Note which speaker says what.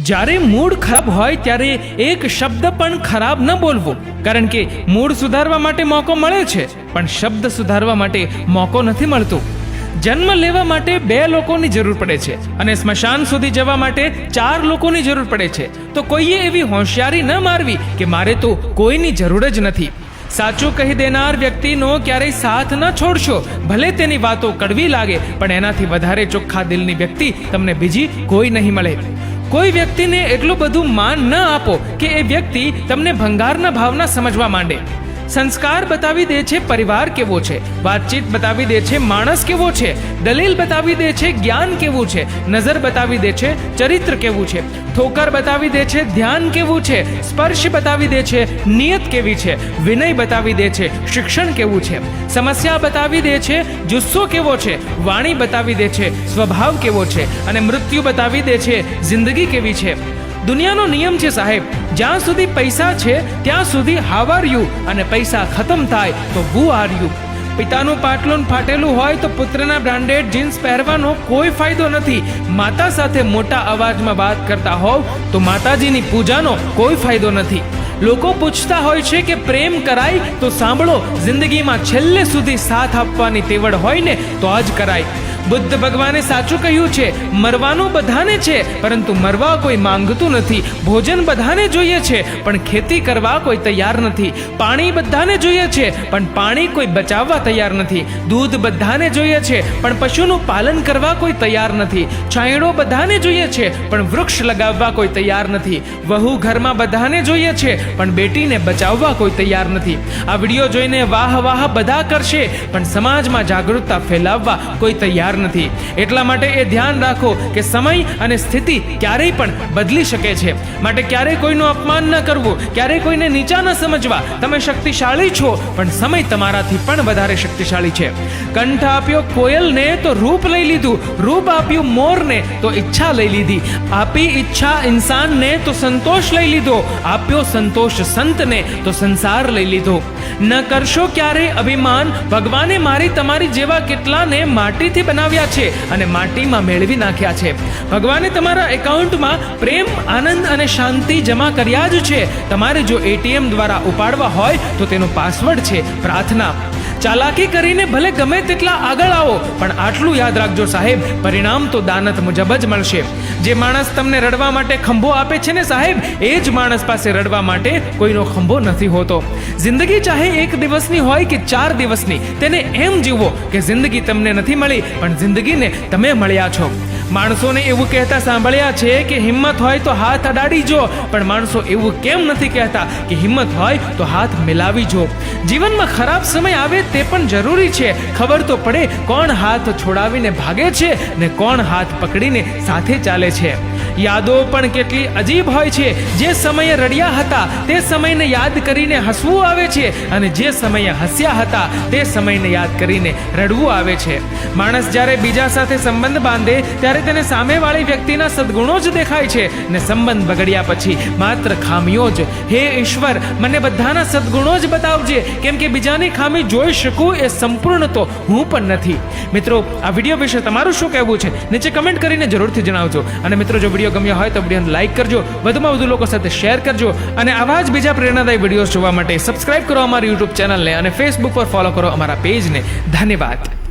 Speaker 1: જ્યારે મૂડ ખરાબ હોય ત્યારે એક શબ્દ પણ ખરાબ ન બોલવો, કારણ કે મૂડ સુધારવા માટે મોકો મળે છે, પણ શબ્દ સુધારવા માટે મોકો નથી મળતો. જન્મ લેવા માટે 2 લોકોની જરૂર પડે છે અને સ્મશાન સુધી જવા માટે 4 લોકોની જરૂર પડે છે. તો કોઈએ એવી હોશિયારી ન મારવી કે મારે તો કોઈની જરૂર જ નથી. સાચું કહી દેનાર વ્યક્તિનો ક્યારેય સાથ ન છોડશો. ભલે તેની વાતો કડવી લાગે, પણ એનાથી વધારે ચોખ્ખા દિલની વ્યક્તિ તમને બીજી કોઈ નહીં મળે. કોઈ વ્યક્તિને એટલું બધું માન ન આપો કે એ વ્યક્તિ તમને ભંગારના ભાવના સમજવા માંડે. સંસ્કાર બતાવી દે છે પરિવાર કેવો છે, વાતચીત બતાવી દે છે માણસ કેવો છે, દલીલ બતાવી દે છે જ્ઞાન કેવું છે, નજર બતાવી દે છે ચરિત્ર કેવું છે, ઠોકર બતાવી દે છે ધ્યાન કેવું છે, સ્પર્શ બતાવી દે છે નિયત કેવી છે, વિનય બતાવી દે છે શિક્ષણ કેવું છે, સમસ્યા બતાવી દે છે જુસ્સો કેવો છે, વાણી બતાવી દે છે સ્વભાવ કેવો છે, અને મૃત્યુ બતાવી દે છે જિંદગી કેવી છે. દુનિયાનો નિયમ છે સાહેબ, જ્યાં સુધી પૈસા છે ત્યાં સુધી હાવ આર યુ, અને પૈસા ખતમ થાય તો હુ આર યુ. પિતાનું પાટલું ફાટેલું હોય તો પુત્રના બ્રાન્ડેડ જીન્સ પહેરવાનો કોઈ ફાયદો નથી. માતા સાથે મોટા અવાજમાં વાત કરતા હોવ તો માતાજીની પૂજાનો કોઈ ફાયદો નથી. લોકો પૂછતા હોય છે કે પ્રેમ કરાય, તો સાંભળો, જિંદગીમાં છેલ્લે સુધી સાથ આપવાની તેવડ હોય ને તો જ કરાય. બુદ્ધ ભગવાને સાચું કહ્યું છે, મરવાનું બધાને છે પરંતુ મરવા કોઈ માંગતું નથી. ભોજન બધાને જોઈએ છે પણ ખેતી કરવા કોઈ તૈયાર નથી. પાણી બધાને જોઈએ છે પણ પાણી કોઈ બચાવવા તૈયાર નથી. દૂધ બધાને જોઈએ છે પણ પશુનું પાલન કરવા કોઈ તૈયાર નથી. છાંયડો બધાને જોઈએ છે પણ વૃક્ષ લગાવવા કોઈ તૈયાર નથી. વહુ ઘરમાં બધાને જોઈએ છે પણ બેટીને બચાવવા કોઈ તૈયાર નથી. આ વિડીયો જોઈને વાહ વાહ બધા કરશે, પણ સમાજમાં જાગૃતતા ફેલાવવા કોઈ તૈયાર નથી. એટલા માટે એ ધ્યાન રાખો કે સમય અને સ્થિતિ ક્યારેય પણ બદલી શકે છે. માટે ક્યારેય કોઈનું અપમાન ન કરવું, ક્યારેય કોઈને નીચા ન સમજવા. તમે શક્તિશાળી છો, પણ સમય તમારાથી પણ વધારે શક્તિશાળી છે. કંઠ આપ્યો કોયલને તો રૂપ લઈ લીધું, રૂપ આપ્યું મોરને તો ઈચ્છા લઈ લીધી, આપી ઈચ્છા ઇન્સાનને તો સંતોષ લઈ લીધો, આપ્યો સંતોષ સંતને તો સંસાર લઈ લીધો. ન કરશો ક્યારેય અભિમાન, ભગવાને મારી તમારી જેવા કેટલાને માટીથી બનાવ્યા છે અને માટીમાં મેળવી નાખ્યા છે. ભગવાને તમારા એકાઉન્ટમાં પ્રેમ, આનંદ અને શાંતિ જમા કર્યા જ છે. તમારે જો એટીએમ દ્વારા ઉપાડવા હોય તો તેનો પાસવર્ડ છે પ્રાર્થના. ચાલાકી કરીને ભલે ગમે તેટલા આગળ આવો, પણ આટલું યાદ રાખજો સાહેબ, પરિણામ તો દાનત મુજબ જ મળશે. જે માણસ તમને રડવા માટે ખંભો આપે છે ને સાહેબ, એ જ માણસ પાસે રડવા માટે કોઈનો ખંભો નથી હોતો. જિંદગી ચાહે 1 દિવસની હોય કે 4 દિવસની, તેને એમ જીવો કે જિંદગી તમને નથી મળી પણ જિંદગીને તમે મળ્યા છો. માણસોને એવું કહેતા સાંભળ્યા છે કે હિંમત હોય તો હાથ અડાડી જો, પણ માણસો એવું કેમ નથી કહેતા કે હિંમત હોય તો હાથ મિલાવી જો. જીવનમાં ખરાબ સમય આવે તે પણ જરૂરી છે. ખબર તો પડે કોણ હાથ છોડાવીને ભાગે છે ને કોણ હાથ પકડીને સાથે ચાલે છે. યાદો પણ કેટલી અજીબ હોય છે. જે સમયે રડ્યા હતા તે સમયને યાદ કરીને હસવું આવે છે, અને જે સમયે હસ્યા હતા તે સમયને યાદ કરીને રડવું આવે છે. માણસ જ્યારે બીજા સાથે સંબંધ બાંધે ત્યારે તેને સામેવાળી વ્યક્તિના સદગુણો જ દેખાય છે, ને સંબંધ બગડ્યા પછી માત્ર ખામીઓ જ. હે ઈશ્વર, મને બધાના સદગુણો જ બતાવજે, કેમ કે બીજાની ખામી જોઈ શકું એ સંપૂર્ણ તો હું પણ નથી. મિત્રો, આ વિડીયો વિશે તમારું શું કહેવું છે નીચે કમેન્ટ કરીને જરૂરથી જણાવજો. અને મિત્રો, જો વિડીયો ગમ્યો હોય તો વિડીયોને લાઈક કરજો, વધુમાં વધુ લોકો સાથે શેર કરજો, અને આવા જ બીજા પ્રેરણાદાયી વિડીયોઝ જોવા માટે સબસ્ક્રાઇબ કરો અમારી યુટ્યુબ ચેનલને, અને ફેસબુક પર ફોલો કરો અમારા પેજને. ધન્યવાદ.